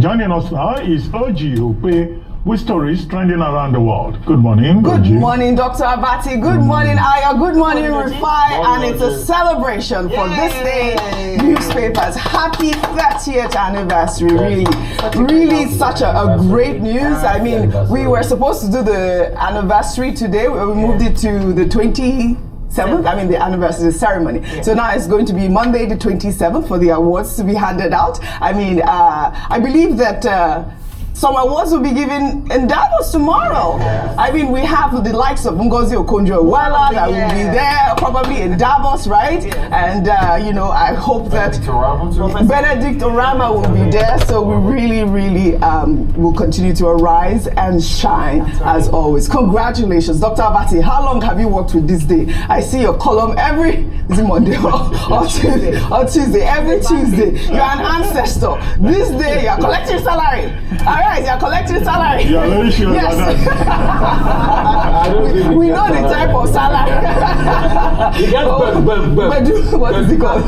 Joining us now is Oji Ope with stories trending around the world. Good morning, Good Oji. morning, Dr. Abati. Good morning, Aya. Good morning, Rufai. And it's a celebration for this day. Newspapers. Happy 30th anniversary. Really such a great news. I mean, we were supposed to do the anniversary today. We moved it to the 27th, I mean the anniversary ceremony. Yeah. So now it's going to be Monday the 27th for the awards to be handed out. I mean, I believe that some awards will be given in Davos tomorrow. Yes. I mean, we have the likes of Ngozi Okonjo-Iweala that will be there, probably in Davos, right? Yes. And, you know, I hope that Benedict Orama will be there. So we really will continue to arise and shine as always. Congratulations, Dr. Abati. How long have you worked with this day? I see your column is it Monday or Tuesday? Or Tuesday, every Tuesday. You're an ancestor. This day, you're collecting salary. All right, you're collecting salary. You're very sure about that. we know the type of salary. What is it called?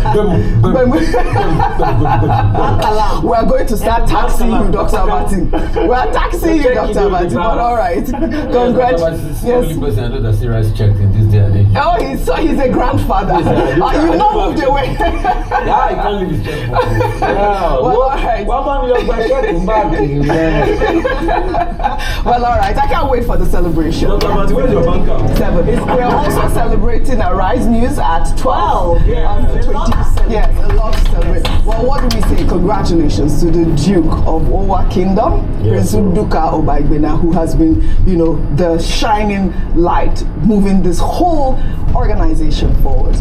We are going to start taxing you, Dr. Abati. We are taxing you, Dr. Abati. But all right, congratulations. Yes. The only person I know that serious checked in this day and age. Oh, he's a grandfather. You not moved away. Yeah, I can't leave his check. Well, all right. Well, all right. I can't wait for the celebration. Where's your bank account? We're also celebrating Arise News at 12. Yes, a lot to celebrate. Well, what do we say? Congratulations to the Duke of Owa Kingdom, Prince Uduka Obaigbena, who has been, you know, the shining light moving this whole organization forward.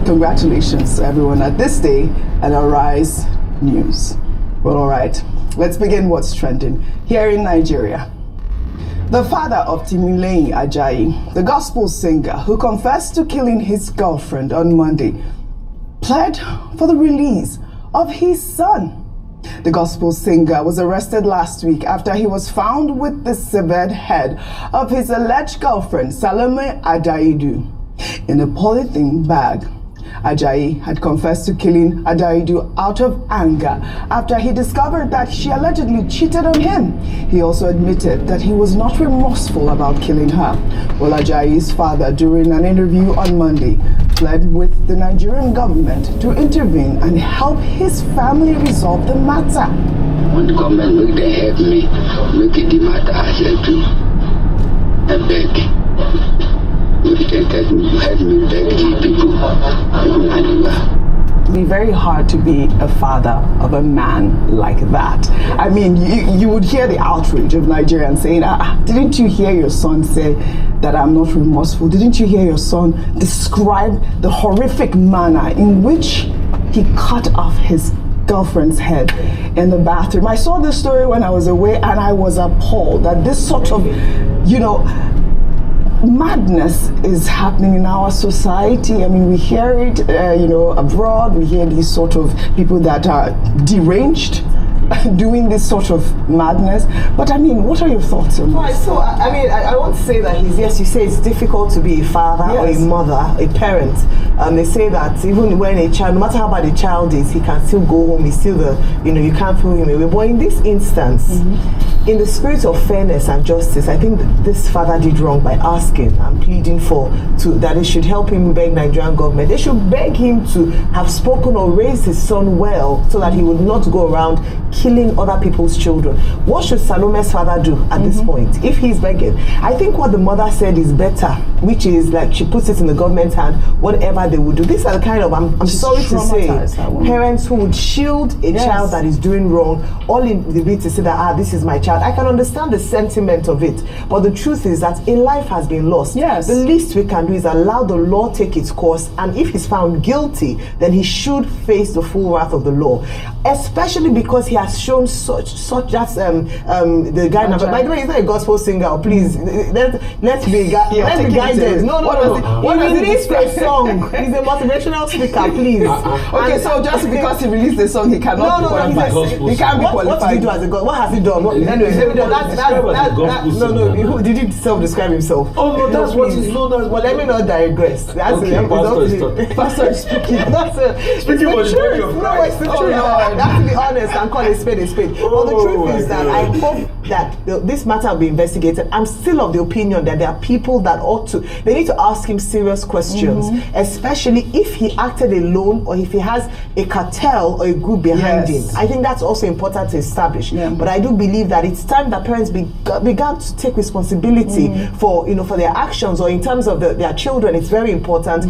Congratulations to everyone at this day at Arise News. Well, all right. Let's begin what's trending here in Nigeria. The father of Timileyin Ajayi, the gospel singer who confessed to killing his girlfriend on Monday, pled for the release of his son. The gospel singer was arrested last week after he was found with the severed head of his alleged girlfriend, Salome Adaidu, in a polythene bag. Ajayi had confessed to killing Adaidu out of anger after he discovered that she allegedly cheated on him. He also admitted that he was not remorseful about killing her. Well, Ajayi's father, during an interview on Monday, pled with the Nigerian government to intervene and help his family resolve the matter. When the government make them help me, make it the matter as I do. I beg. It'd be very hard to be a father of a man like that. I mean, you would hear the outrage of Nigerians saying, didn't you hear your son say that I'm not remorseful? Didn't you hear your son describe the horrific manner in which he cut off his girlfriend's head in the bathroom? I saw this story when I was away and I was appalled that this sort of, you know, madness is happening in our society. I mean, we hear it, you know, abroad. We hear these sort of people that are deranged doing this sort of madness. But I mean, what are your thoughts on this? Right, so I mean, I want to say that yes, you say it's difficult to be a father or a mother, a parent. They say that even when a child, no matter how bad a child is, he can still go home. He's still you can't throw him away. But in this instance, in the spirit of fairness and justice, I think this father did wrong by asking and pleading that they should help him beg Nigerian government. They should beg him to have spoken or raised his son well so that he would not go around killing other people's children. What should Salome's father do at this point if he's begging? I think what the mother said is better, which is like she puts it in the government's hand, whatever they would do. These are the kind of, I'm sorry to say, parents who would shield a child that is doing wrong, all in the bit to say that, this is my child. I can understand the sentiment of it, but the truth is that a life has been lost. Yes. The least we can do is allow the law take its course, and if he's found guilty, then he should face the full wrath of the law, especially because he has shown such that's the guy. By the way, he's not a gospel singer. Please, let's be guided. No. What he released a song. He's a motivational speaker. Please. Okay, so just because he released a song, he cannot be qualified. He can't be qualified. What did he do as a god? What has he done? Anyway, Did he self-describe himself? Oh no, that's what he's known as. Well, let me not digress. That's Pastor is speaking. Speaking for the glory of No, it's the truth. I have to be honest and call a spade a spade. But the truth is that I hope that this matter will be investigated. I'm still of the opinion that there are people that they need to ask him serious questions, especially if he acted alone or if he has a cartel or a group behind him. I think that's also important to establish. But I do believe that it's time that parents began to take responsibility for their actions, or in terms of their children. It's very important.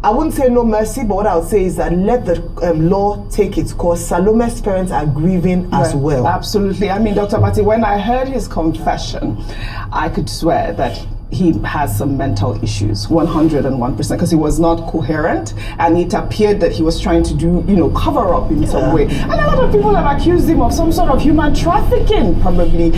I wouldn't say no mercy, but what I would say is that let the law take its course. Salome's parents are grieving as well. Absolutely. I mean, Dr. Bati, when I heard his confession, I could swear that he has some mental issues, 101%, because he was not coherent, and it appeared that he was trying to do, cover up in some way. And a lot of people have accused him of some sort of human trafficking, probably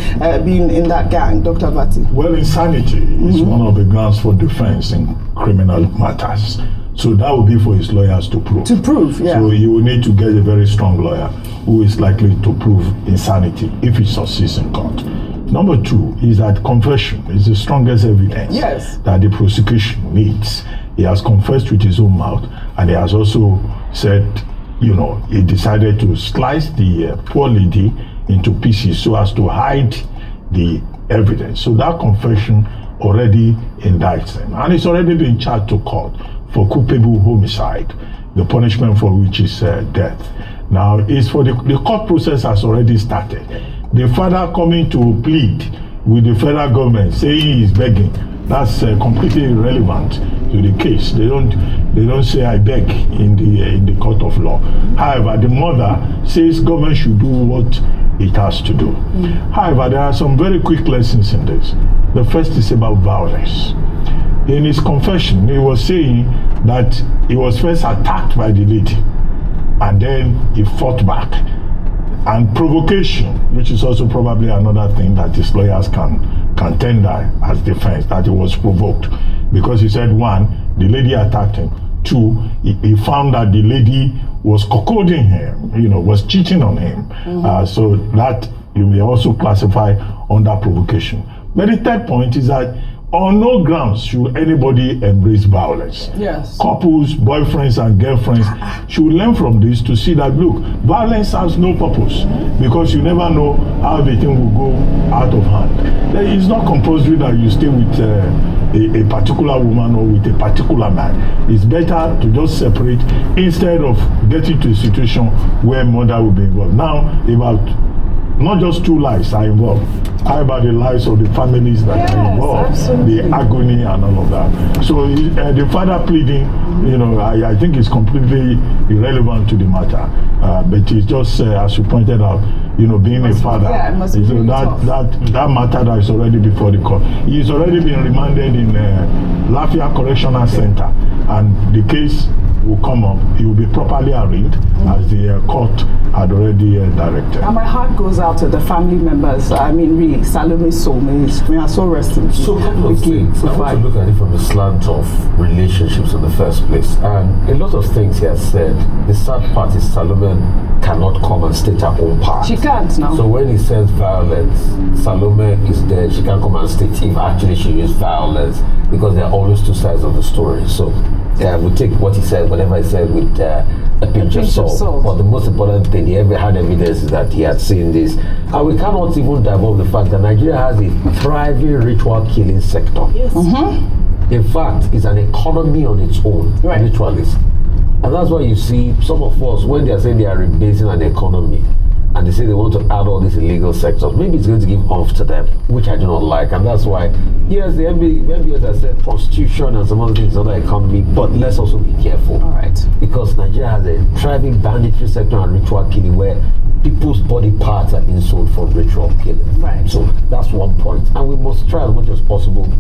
being in that gang. Dr. Bati. Well, insanity is one of the grounds for defense in criminal matters. So that will be for his lawyers to prove. So you will need to get a very strong lawyer who is likely to prove insanity if he succeeds in court. Number two is that confession is the strongest evidence that the prosecution needs. He has confessed with his own mouth, and he has also said, he decided to slice the poor lady into pieces so as to hide the evidence. So that confession already indicts him, and it's already been charged to court for culpable homicide, the punishment for which is death. Now, it's for the court process has already started. The father coming to plead with the federal government saying he's begging, that's completely irrelevant to the case. They don't say I beg in the court of law. However, the mother says government should do what it has to do. However, there are some very quick lessons in this. The first is about violence. In his confession, he was saying that he was first attacked by the lady, and then he fought back. And provocation, which is also probably another thing that his lawyers can tender as defense, that he was provoked. Because he said, one, the lady attacked him. Two, he found that the lady was cuckolding him, was cheating on him. So that you may also classify under provocation. But the third point is that on no grounds should anybody embrace violence. Couples, boyfriends and girlfriends should learn from this to see that, look, violence has no purpose, because you never know how the thing will go out of hand. It's not compulsory that you stay with a particular woman or with a particular man. It's better to just separate instead of getting to a situation where murder will be involved. Now, about not just two lives are involved. How about the lives of the families that are involved? Absolutely. The agony and all of that. So the father pleading, I think is completely irrelevant to the matter. But it's just, as you pointed out, being a father, that matter that is already before the court. He's already been remanded in Lafayette Correctional Center, and the case will come up. He will be properly arraigned as the court had already directed. And my heart goes out to the family members. I mean, really, Salome's soul, may her soul rest in peace. So, a couple of things. I want to look at it from the slant of relationships in the first place. And a lot of things he has said. The sad part is Salome cannot come and state her own part. She can't now. So when he says violence, Salome is there. She can't come and state if actually she used violence, because there are always two sides of the story. So we take what he said, whatever he said, with a pinch of salt. But the most important thing, he ever had evidence is that he had seen this. And we cannot even divulge the fact that Nigeria has a thriving ritual killing sector. In fact, it's an economy on its own, ritualists. And that's why you see some of us, when they are saying they are rebasing an economy, and they say they want to add all these illegal sectors, maybe it's going to give off to them, which I do not like. And that's why, yes, the MBS has said prostitution and some other things on the economy, but let's also be careful. Because Nigeria has a thriving banditry sector and ritual killing where people's body parts are being sold for ritual killing. So that's one point. And we must try as much as possible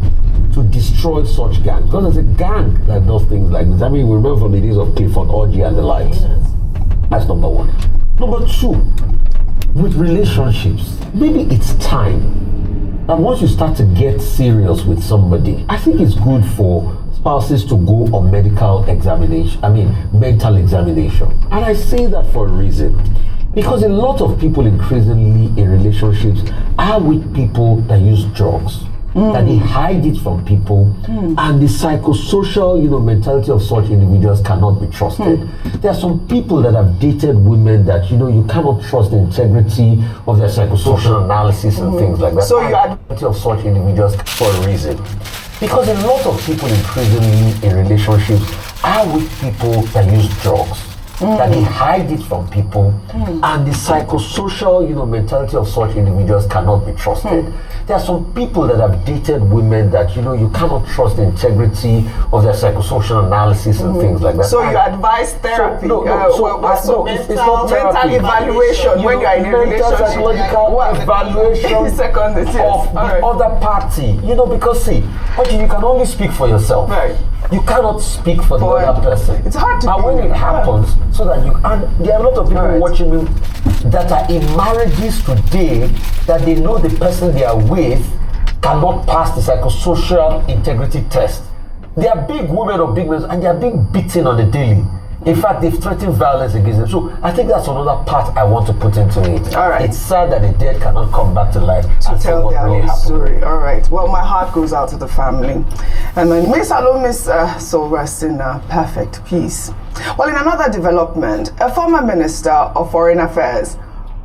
to destroy such gangs. Because there's a gang that does things like this. I mean, we remember from the days of Clifford Orgy and the likes. That's number one. Number two, with relationships, maybe it's time. And once you start to get serious with somebody, I think it's good for spouses to go on mental examination. And I say that for a reason. Because a lot of people increasingly in relationships are with people that use drugs. That they hide it from people, and the psychosocial, mentality of such individuals cannot be trusted. There are some people that have dated women that you cannot trust the integrity of their psychosocial analysis and things like that. So you are of such individuals for a reason, because a lot of people increasingly in relationships are with people that use drugs. That they hide it from people, and the psychosocial, mentality of such individuals cannot be trusted. There are some people that have dated women that you cannot trust the integrity of their psychosocial analysis and things like that. So you advise therapy? It's not mental evaluation when you are in a relationship. Psychological evaluation of the other party. Because see, you can only speak for yourself. Right. You cannot speak for the other person. It's hard to. And when it happens, so that and there are a lot of people watching me that are in marriages today that they know the person they are with cannot pass the psychosocial integrity test. They are big women or big men, and they are being beaten on the daily. In fact, they've threatened violence against them. So I think that's another part I want to put into it. All right. It's sad that the dead cannot come back to life to tell their really story. All right. Well, my heart goes out to the family. And then Miss Alomis soul rest in perfect peace. Well, in another development, a former Minister of Foreign Affairs,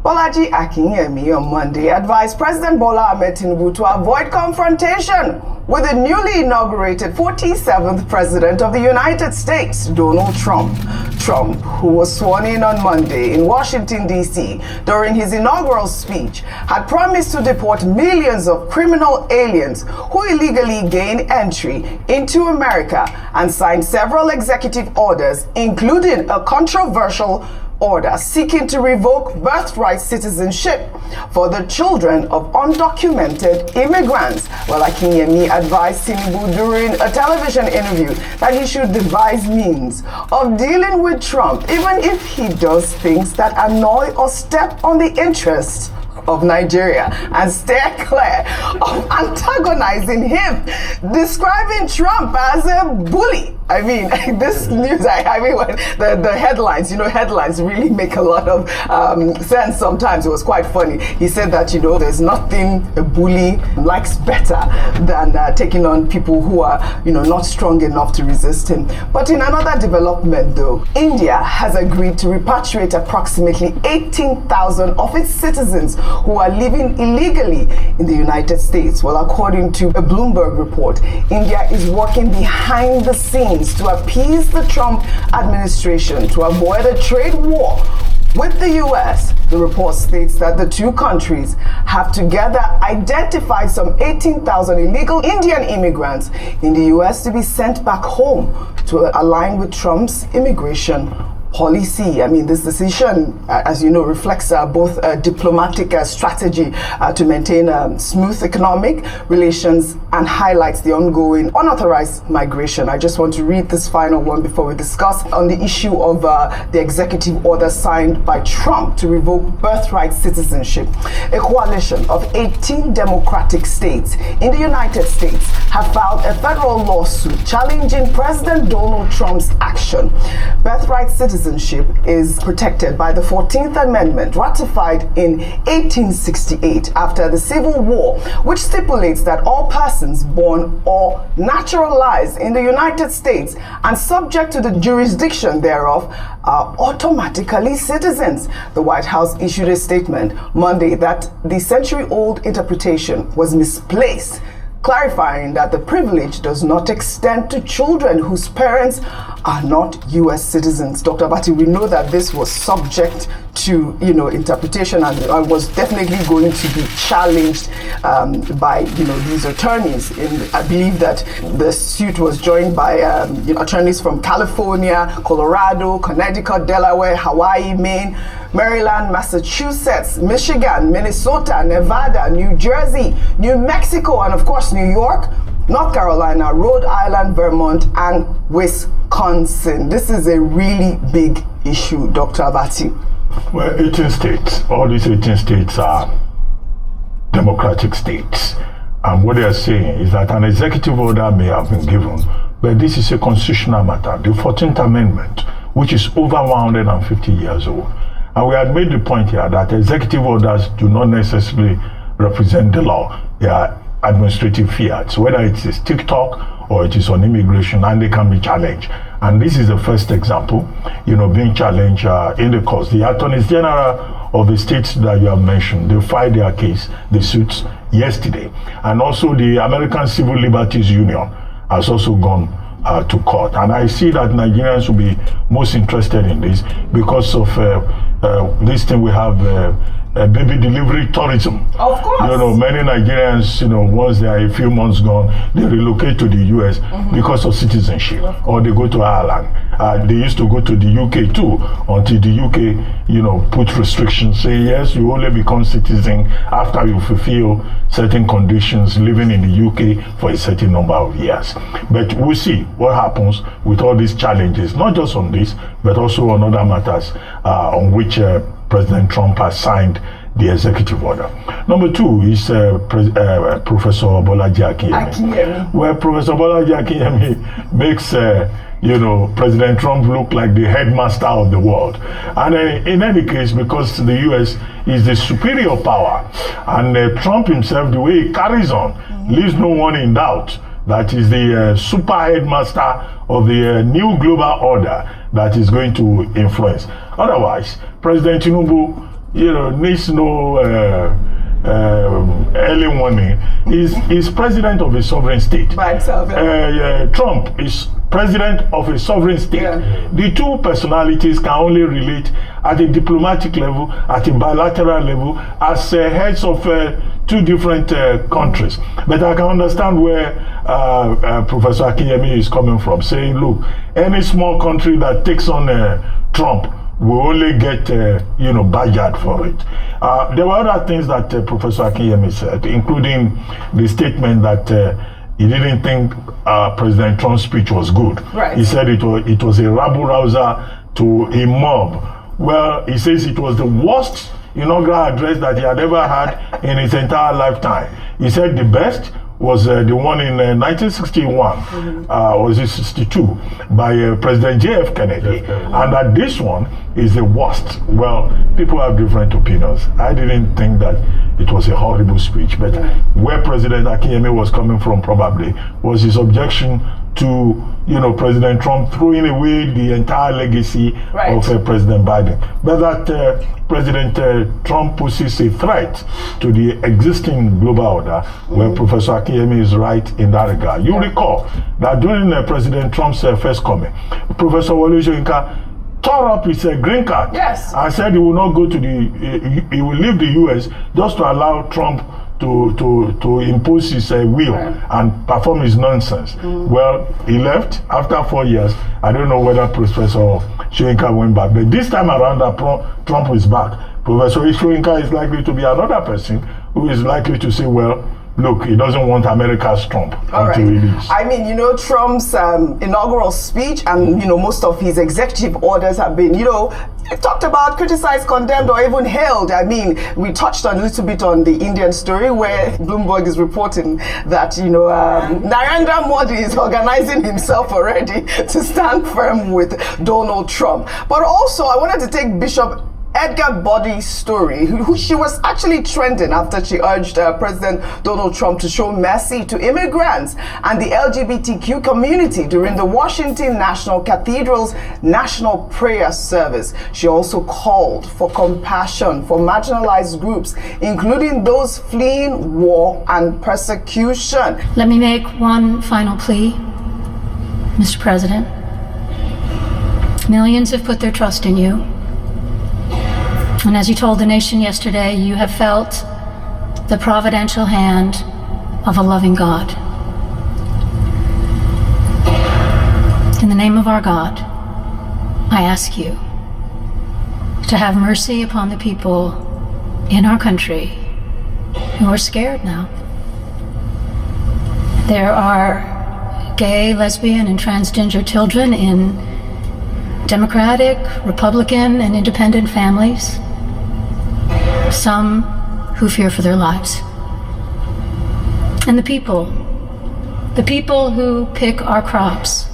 Bolaji Akinyemi, on Monday advised President Bola Ahmed Tinubu to avoid confrontation with the newly inaugurated 47th President of the United States, Donald Trump. Trump, who was sworn in on Monday in Washington, D.C. during his inaugural speech, had promised to deport millions of criminal aliens who illegally gained entry into America and signed several executive orders, including a controversial order seeking to revoke birthright citizenship for the children of undocumented immigrants. Well, Akinyemi advised Tinubu during a television interview that he should devise means of dealing with Trump, even if he does things that annoy or step on the interests of Nigeria, and steer clear of antagonizing him, describing Trump as a bully. I mean, this news, when the headlines, headlines really make a lot of sense sometimes. It was quite funny. He said that, there's nothing a bully likes better than taking on people who are, not strong enough to resist him. But in another development, though, India has agreed to repatriate approximately 18,000 of its citizens who are living illegally in the United States. Well, according to a Bloomberg report, India is working behind the scenes to appease the Trump administration to avoid a trade war with the U.S. The report states that the two countries have together identified some 18,000 illegal Indian immigrants in the U.S. to be sent back home to align with Trump's immigration policy. I mean, this decision, as you know, reflects both a diplomatic strategy to maintain smooth economic relations and highlights the ongoing unauthorized migration. I just want to read this final one before we discuss on the issue of the executive order signed by Trump to revoke birthright citizenship. A coalition of 18 democratic states in the United States have filed a federal lawsuit challenging President Donald Trump's action. Birthright citizenship is protected by the 14th Amendment, ratified in 1868 after the Civil War, which stipulates that all persons born or naturalized in the United States and subject to the jurisdiction thereof are automatically citizens. The White House issued a statement Monday that the century-old interpretation was misplaced, clarifying that the privilege does not extend to children whose parents are not U.S. citizens. Dr. Abati, we know that this was subject to, interpretation and was definitely going to be challenged by, these attorneys. And I believe that the suit was joined by attorneys from California, Colorado, Connecticut, Delaware, Hawaii, Maine, Maryland, Massachusetts, Michigan, Minnesota, Nevada, New Jersey, New Mexico, and of course New York, North Carolina, Rhode Island, Vermont, and Wisconsin. This is a really big issue, Dr. Abati. Well, 18 states, all these 18 states are democratic states. And what they are saying is that an executive order may have been given, but this is a constitutional matter. The 14th Amendment, which is over 150 years old, And we had made the point here that executive orders do not necessarily represent the law. They are administrative fiats, whether it is TikTok or it is on immigration, and they can be challenged. And this is the first example, being challenged in the courts. The attorneys general of the states that you have mentioned, they filed their case, the suits, yesterday. And also the American Civil Liberties Union has also gone to court. And I see that Nigerians will be most interested in this because of this thing we have, baby delivery tourism. Of course. Many Nigerians, once they are a few months gone, they relocate to the US because of citizenship, or they go to Ireland. They used to go to the UK too, until the UK, put restrictions, say yes, you only become citizen after you fulfill certain conditions living in the UK for a certain number of years. But we'll see what happens with all these challenges, not just on this, but also on other matters on which President Trump has signed the executive order. Number two is Professor Bolaji Akinyemi. Where Professor Bolaji Akinyemi makes President Trump look like the headmaster of the world. And in any case, because the US is the superior power, and Trump himself, the way he carries on, leaves no one in doubt that is the super headmaster of the new global order that is going to influence. Otherwise, President Tinubu, needs no early warning. He's president of a sovereign state. By himself. Trump is president of a sovereign state. Yeah. The two personalities can only relate at a diplomatic level, at a bilateral level, as heads of two different countries. But I can understand where Professor Akinyemi is coming from, saying, look, any small country that takes on Trump will only get, badgered for it. There were other things that Professor Akinyemi said, including the statement that he didn't think President Trump's speech was good. Right. He said it was a rabble-rouser to a mob. Well, he says it was the worst inaugural address that he had ever had in his entire lifetime. He said the best was the one in 1961, or was it 62, by President J.F. Kennedy, and that this one is the worst. Well, people have different opinions. I didn't think that it was a horrible speech, but where President Akinyemi was coming from probably was his objection to, President Trump throwing away the entire legacy of President Biden. But that President Trump poses a threat to the existing global order, where Professor Akinyemi is right in that regard. You recall that during President Trump's first coming, Professor Wole Soyinka tore up his green card and said he will not go to he will leave the US just to allow Trump to impose his will and perform his nonsense. Well, he left after 4 years. I don't know whether Professor Soyinka went back, but this time around that Trump is back. Professor Soyinka is likely to be another person who is likely to say, well, look, he doesn't want America's Trump until he leaves. I mean, Trump's inaugural speech and, most of his executive orders have been, talked about, criticized, condemned, or even hailed. I mean, we touched on a little bit on the Indian story where Bloomberg is reporting that, Narendra Modi is organizing himself already to stand firm with Donald Trump. But also, I wanted to take Bishop Edgar Body's story, who she was actually trending after she urged President Donald Trump to show mercy to immigrants and the LGBTQ community during the Washington National Cathedral's National Prayer Service. She also called for compassion for marginalized groups, including those fleeing war and persecution. Let me make one final plea, Mr. President. Millions have put their trust in you. And as you told the nation yesterday, you have felt the providential hand of a loving God. In the name of our God, I ask you to have mercy upon the people in our country who are scared now. There are gay, lesbian, and transgender children in Democratic, Republican, and independent families. Some who fear for their lives. And the people who pick our crops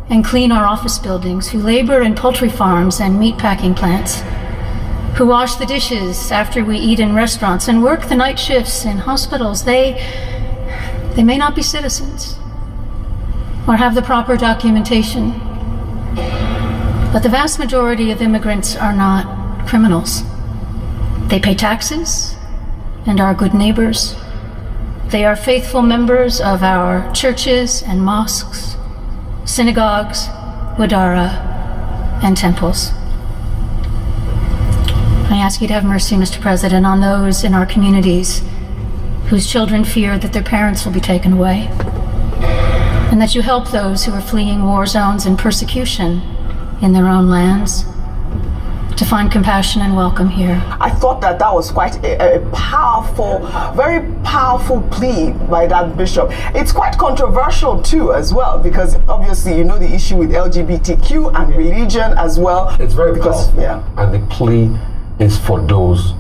and clean our office buildings, who labor in poultry farms and meat packing plants, who wash the dishes after we eat in restaurants and work the night shifts in hospitals, they may not be citizens or have the proper documentation. But the vast majority of immigrants are not criminals. They pay taxes and are good neighbors. They are faithful members of our churches and mosques, synagogues, wadara, and temples. I ask you to have mercy, Mr. President, on those in our communities whose children fear that their parents will be taken away, and that you help those who are fleeing war zones and persecution in their own lands to find compassion and welcome here. I thought that was quite a powerful, very powerful plea by that bishop. It's quite controversial too as well, because obviously you know the issue with LGBTQ and religion as well. It's very powerful. And the plea is for those,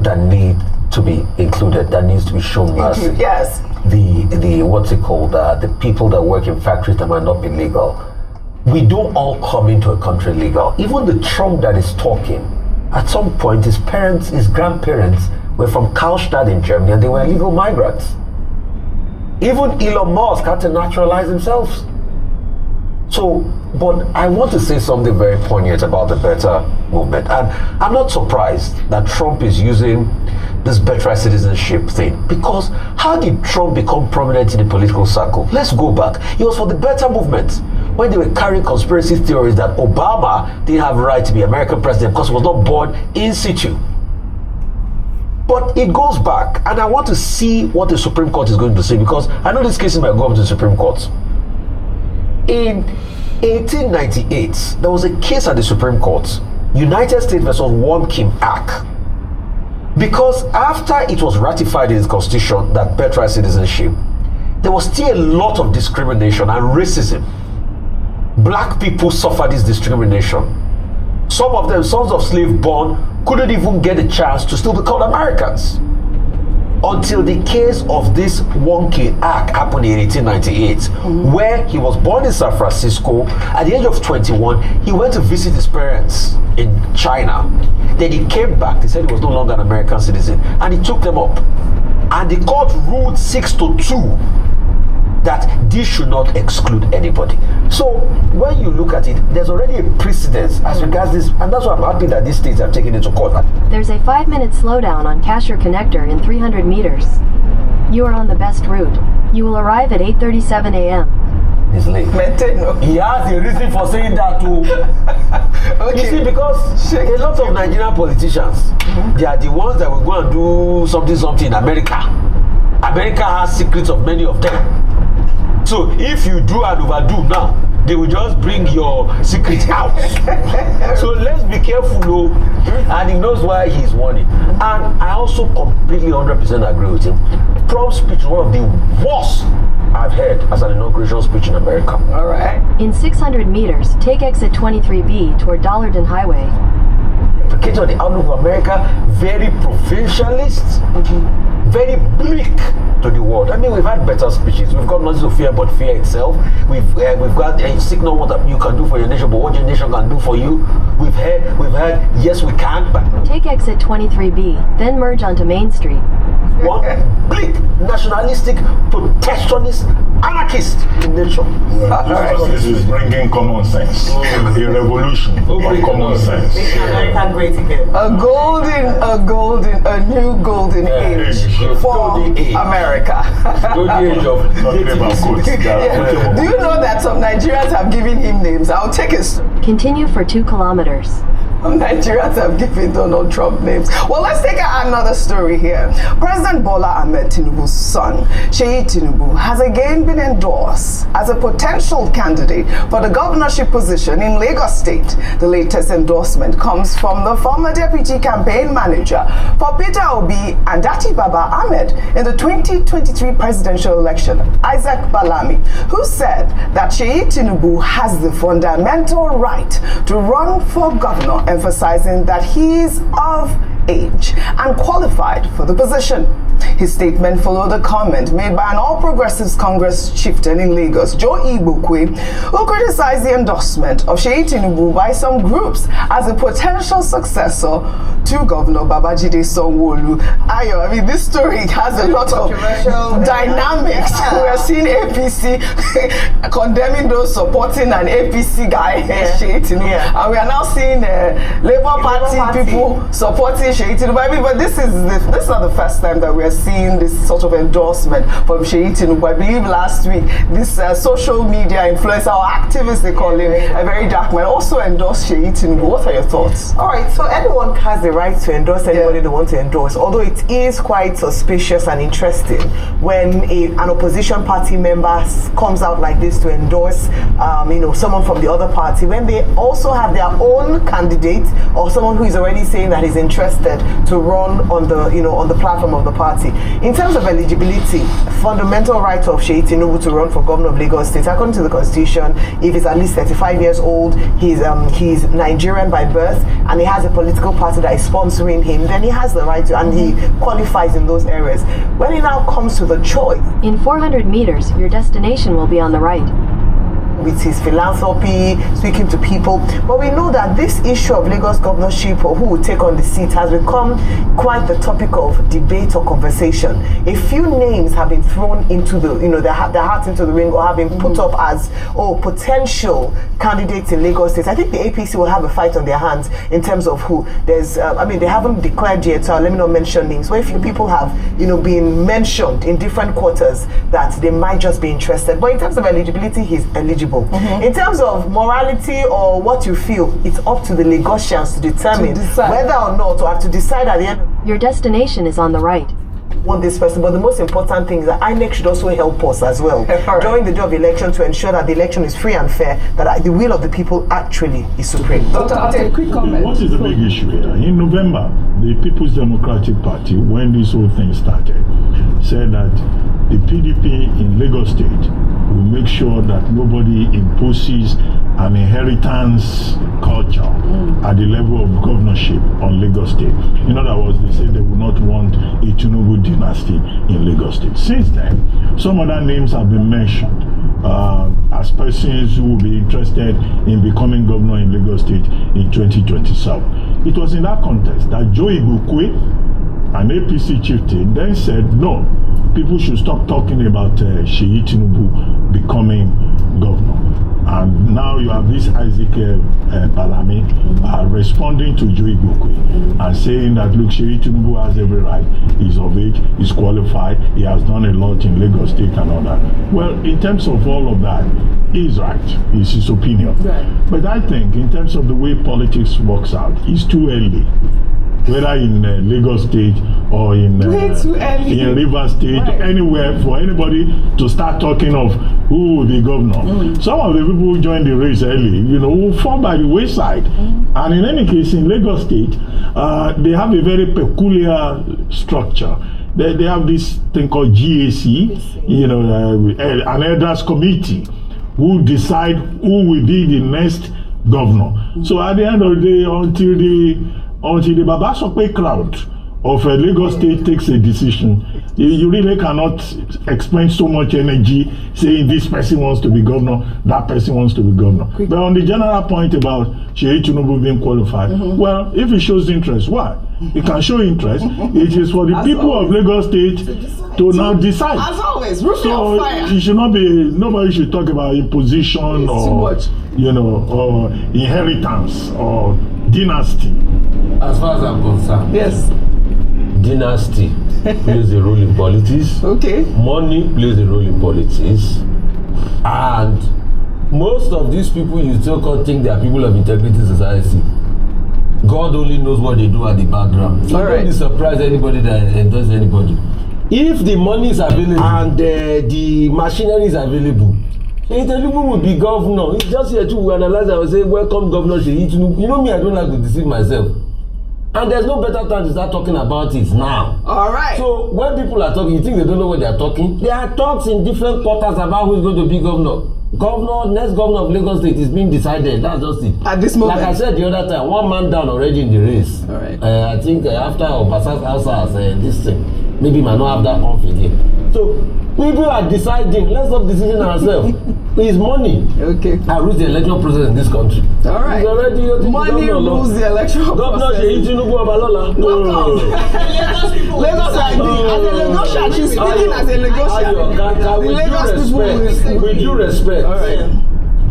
that need to be included, that needs to be shown mercy. Yes. The what's it called? The people that work in factories that might not be legal. We don't all come into a country legal. Even the Trump that is talking, at some point his parents, his grandparents were from Karlstadt in Germany and they were legal migrants. Even Elon Musk had to naturalize himself. So, but I want to say something very poignant about the Better movement. And I'm not surprised that Trump is using this birthright citizenship thing, because how did Trump become prominent in the political circle? Let's go back. It was for the Better movement, when they were carrying conspiracy theories that Obama didn't have a right to be American president because he was not born in situ. But it goes back, and I want to see what the Supreme Court is going to say, because I know these cases might go up to the Supreme Court. In 1898, there was a case at the Supreme Court, United States versus Wong Kim Ark. Because after it was ratified in the Constitution that birthright citizenship, there was still a lot of discrimination and racism. Black people suffer this discrimination. Some of them, sons of slave born, couldn't even get a chance to still be called Americans. Until the case of this Wong Kim Ark happened in 1898, where he was born in San Francisco. At the age of 21, he went to visit his parents in China. Then he came back. They said he was no longer an American citizen, and he took them up. And the court ruled 6-2 that this should not exclude anybody. So when you look at it, there's already a precedence as regards this, and that's why I'm happy that these states have taken it to court. There's a 5-minute slowdown on Cashier Connector in 300 meters. You are on the best route. You will arrive at 8:37 a.m. He's late. He has a reason for saying that too. Okay. You see, because a lot of Nigerian politicians, they are the ones that will go and do something in America. America has secrets of many of them. So if you do and overdo now, they will just bring your secret out. So let's be careful, and he knows why he's warning. And I also completely 100% agree with him. Trump's speech is one of the worst I've heard as an inauguration speech in America. All right. In 600 meters, take exit 23B toward Dollarden Highway. Application of the outlook of America, very provincialist, very bleak to the world. I mean, we've had better speeches. We've got nothing to fear but fear itself. We've got a signal what you can do for your nation, but what your nation can do for you. We've heard yes we can, but take exit 23B, then merge onto Main Street. One bleak, nationalistic, protectionist, anarchist in nature. This is bringing common sense. A revolution of common sense. Make America great again. A new golden age for America. Golden age of Do you know that some Nigerians have given him names? I'll take it. Continue for 2 kilometers. Nigerians have given Donald Trump names. Well, let's take another story here. President Bola Ahmed Tinubu's son, SEYI Tinubu, has again been endorsed as a potential candidate for the governorship position in Lagos State. The latest endorsement comes from the former deputy campaign manager for Peter Obi and Dati Baba Ahmed in the 2023 presidential election, Isaac Balami, who said that SEYI Tinubu has the fundamental right to run for governor, emphasizing that he is of age and qualified for the position. His statement followed a comment made by an All Progressives Congress chieftain in Lagos, Joe Igbokwe, who criticized the endorsement of Seyi Tinubu by some groups as a potential successor to Governor Babajide Sanwo-Olu. Ayo, I mean, this story has a lot of dynamics. We are seeing APC condemning those supporting an APC guy, Seyi Tinubu, and we are now seeing Labour Party people supporting Seyi Tinubu. But this is not the first time that we are seeing this sort of endorsement from Seyi Tinubu. I believe last week this social media influencer or activist, they call him, a very dark man, also endorsed Seyi Tinubu. What are your thoughts? All right, so anyone has the right to endorse anybody they want to endorse, although it is quite suspicious and interesting when an opposition party member comes out like this to endorse someone from the other party, when they also have their own candidate or someone who is already saying that he's interested to run on the platform of the party. In terms of eligibility, fundamental right of Seyi Tinubu to run for governor of Lagos State, according to the constitution, if he's at least 35 years old, he's Nigerian by birth, and he has a political party that is sponsoring him, then he has the right to, and he qualifies in those areas. When it now comes to the choice, in 400 meters, your destination will be on the right. With his philanthropy, speaking to people. But we know that this issue of Lagos governorship or who will take on the seat has become quite the topic of debate or conversation. A few names have been thrown into their hats into the ring, or have been put up as potential candidates in Lagos State. I think the APC will have a fight on their hands in terms of who. There's, they haven't declared yet, so let me not mention names. But a few people have, been mentioned in different quarters that they might just be interested. But in terms of eligibility, he's eligible. In terms of morality or what you feel, it's up to the Lagosians to determine whether or not, or have to decide at the end. Your destination is on the right. Want this person, but the most important thing is that INEC should also help us as well during the day of election to ensure that the election is free and fair, that the will of the people actually is supreme. Dr. Ate, quick comment. What is the big issue here? In November, the People's Democratic Party, when this whole thing started, said that the PDP in Lagos State will make sure that nobody imposes an inheritance culture at the level of governorship on Lagos State. In other words, they said they will not want a Tinubu dynasty in Lagos State. Since then, some other names have been mentioned as persons who will be interested in becoming governor in Lagos State in 2027. It was in that context that Joe Igbokwe, an APC chieftain, then said, no, people should stop talking about Seyi Tinubu becoming governor. And now you have this Isaac Balami responding to Joe Igbokwe and saying that, look, Seyi Tinubu has every right, he's of age, he's qualified, he has done a lot in Lagos State and all that. Well, in terms of all of that, he's right, it's his opinion. Right. But I think in terms of the way politics works out, it's too early. Whether in Lagos State or in Rivers State, anywhere, for anybody to start talking of who will be governor. Some of the people who joined the race early, will fall by the wayside. And in any case, in Lagos State, they have a very peculiar structure. They have this thing called GAC, an elders committee who decide who will be the next governor. So at the end of the day, until the Babasope crowd of Lagos State takes a decision, you really cannot expend so much energy saying this person wants to be governor, that person wants to be governor. But on the general point about Seyi Tinubu being qualified, well, if he shows interest, why? He can show interest. It is for the people of Lagos State to now decide. As always, roofing on fire. It should not be, nobody should talk about imposition or inheritance or dynasty. As far as I'm concerned, yes, dynasty plays a role in politics. Okay. Money plays a role in politics. And most of these people you so-called think they are people of integrity society. God only knows what they do at the background. So don't be surprised anybody that endorses anybody. If the money is available and the machinery is available, Seyi Tinubu will be governor. It's just here to analyze and say, welcome Governor Seyi Tinubu. You know me, I don't like to deceive myself. And there's no better time to start talking about it now. All right. So when people are talking, you think they don't know what they are talking? There are talks in different quarters about who's going to be governor. next governor of Lagos State is being decided. That's just it. At this moment. Like I said the other time, one man down already in the race. All right. I think after Obasanjo's house this thing, maybe might not have that off again. So people are deciding. Let's not decide ourselves. It's money. Okay. I rules the electoral process in this country. All right. Money rules the electoral process. Governor SEYI TINUBU Abalola. Lagos ID. As a Lagosian, she's speaking as a Lagosian. With due respect. All right.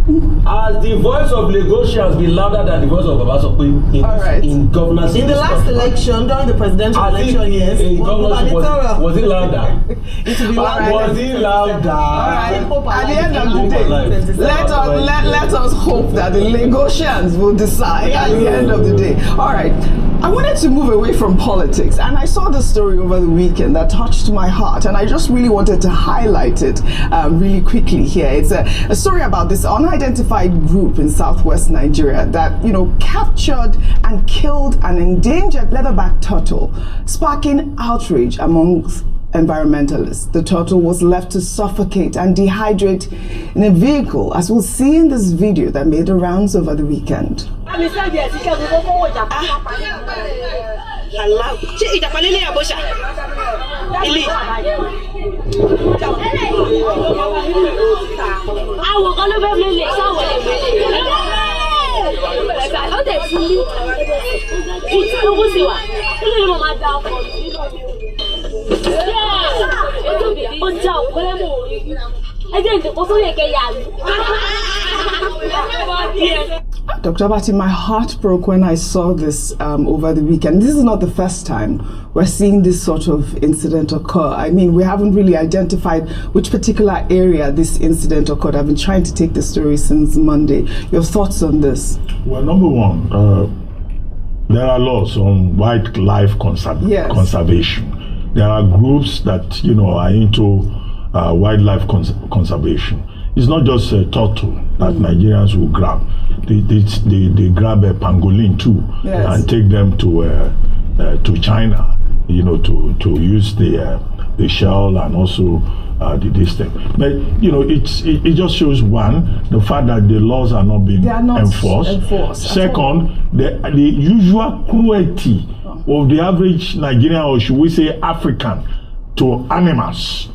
As the voice of Lagosians be louder than the voice of Obasanjo in governance. In the last election, during the presidential election, yes. Was it louder? It will be louder. Was it louder? At the end of the day, let us hope that the Lagosians will decide at the end of the day. All right. I wanted to move away from politics, and I saw this story over the weekend that touched my heart, and I just really wanted to highlight it really quickly here. It's a story about this unidentified group in southwest Nigeria that, captured and killed an endangered leatherback turtle, sparking outrage amongst environmentalists. The turtle was left to suffocate and dehydrate in a vehicle, as we'll see in this video that made the rounds over the weekend. Dr. Abati, my heart broke when I saw this over the weekend. This is not the first time we're seeing this sort of incident occur. I mean, we haven't really identified which particular area this incident occurred. I've been trying to take the story since Monday. Your thoughts on this? Well, number one, there are laws on wildlife conservation. There are groups that, are into wildlife conservation. It's not just a turtle that Nigerians will grab. They grab a pangolin too, and take them to China, to use the shell and also the distance. But it just shows, one, the fact that the laws are not being enforced. Second, the usual cruelty of the average Nigerian, or should we say African, to animals.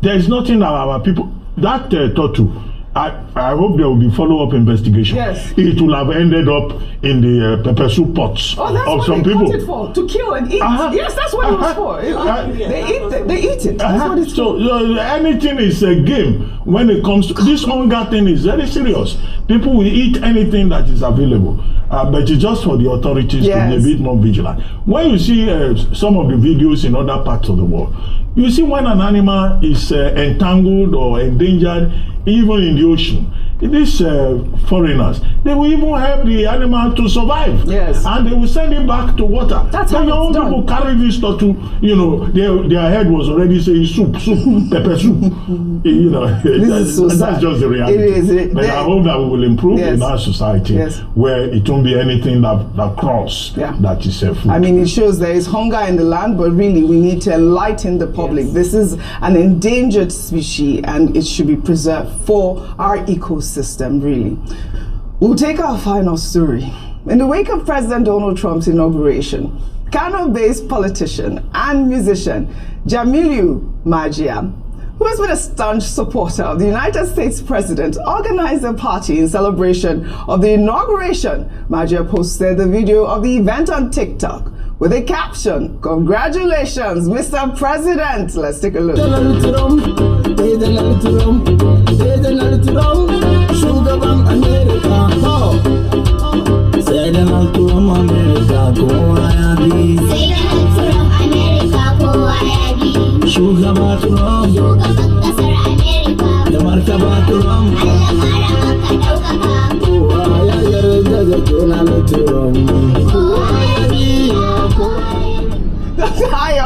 There is nothing that our people, that turtle, I hope there will be follow-up investigation. Yes. It will have ended up in the pepper soup pots of some people. That's what they caught it for, to kill and eat. Yes, that's what it was for. They eat it. That's what it's for. So anything is a game when it comes to this hunger thing. Is very serious. People will eat anything that is available, but it's just for the authorities to be a bit more vigilant. When you see some of the videos in other parts of the world, you see when an animal is entangled or endangered, even in the ocean, these foreigners, they will even help the animal to survive. Yes. And they will send it back to water. That's how your own people carry this turtle, their head was already saying soup, pepper soup. That's just the reality. It is. But I hope that we will improve in our society where it won't be anything that cross that is food. I mean, it shows there is hunger in the land, but really we need to enlighten the public. Yes. This is an endangered species and it should be preserved for our ecosystem, really. We'll take our final story. In the wake of President Donald Trump's inauguration, Kano-based politician and musician Jamilu Majia, who has been a staunch supporter of the United States president, organized a party in celebration of the inauguration. Majia posted the video of the event on TikTok with a caption, "Congratulations, Mr. President." Let's take a look.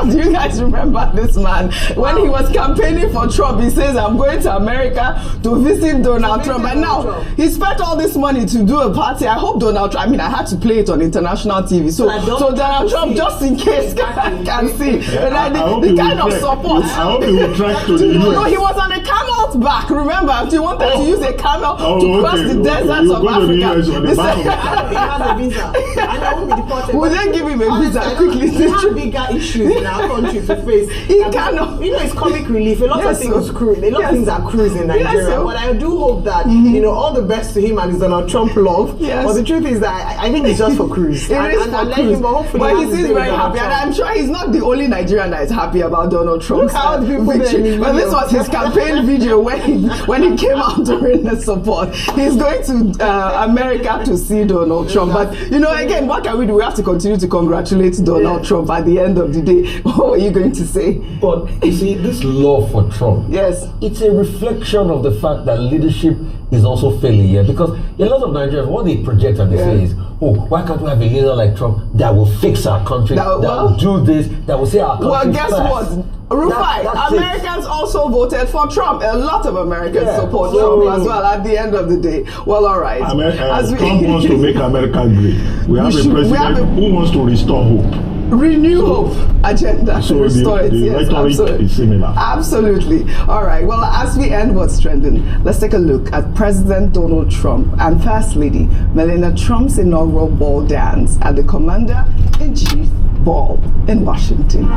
Do you guys remember this man? When he was campaigning for Trump, he says, "I'm going to America to visit Donald Trump." And now he spent all this money to do a party. I hope Donald Trump, I had to play it on international TV. So Donald Trump, just in case, can see. Yeah, the kind of support. I hope he will track to the US. No, he was on a camel fought back. Remember, she wanted to use a camel to cross the deserts of Africa. He has a visa. And I won't be deported. Will they give him a visa quickly? We have bigger issues in our country to face. He cannot. You know, it's comic relief. A lot of things things are cruise in Nigeria. But I do hope that, you know, all the best to him and his Donald Trump love. Yes. But the truth is that I think it's just for cruise. It is for cruise. But he seems very happy. And I'm sure he's not the only Nigerian that is happy about Donald Trump's victory. But this was his campaign video when he came out during the support. He's going to America to see Donald Trump. But, you know, again, what can we do? We have to continue to congratulate Donald Trump at the end of the day. What are you going to say? But you see, this love for Trump, yes, it's a reflection of the fact that leadership is also failing here. Because a lot of Nigerians, what they project and they say is, oh, why can't we have a leader like Trump that will fix our country, that will do this, that will say our country Well, guess first. what? Rufai, Americans also voted for Trump. A lot of Americans support Trump as well at the end of the day. Well, all right. Trump wants to make America great. We have a president who wants to restore hope. Renew hope agenda to restore it. Yes, absolutely. Is similar. Absolutely. All right. Well, as we end what's trending, let's take a look at President Donald Trump and First Lady Melania Trump's inaugural ball dance at the Commander-in-Chief Ball in Washington.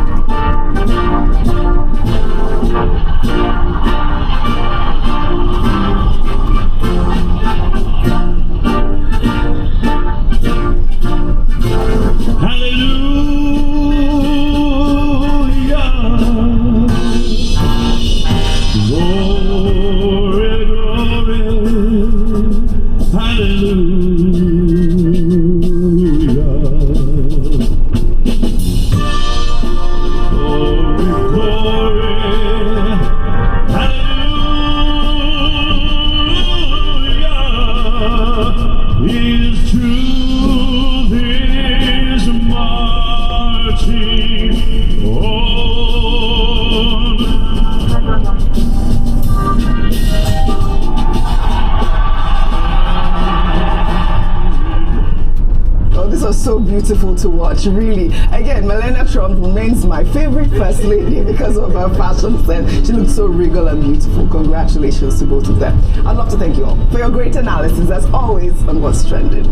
Beautiful to watch, really. Again, Melania Trump remains my favorite First Lady because of her fashion sense. She looks so regal and beautiful. Congratulations to both of them. I'd love to thank you all for your great analysis, as always, on What's Trending.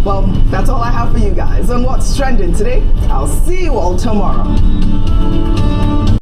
Well, that's all I have for you guys on What's Trending today. I'll see you all tomorrow.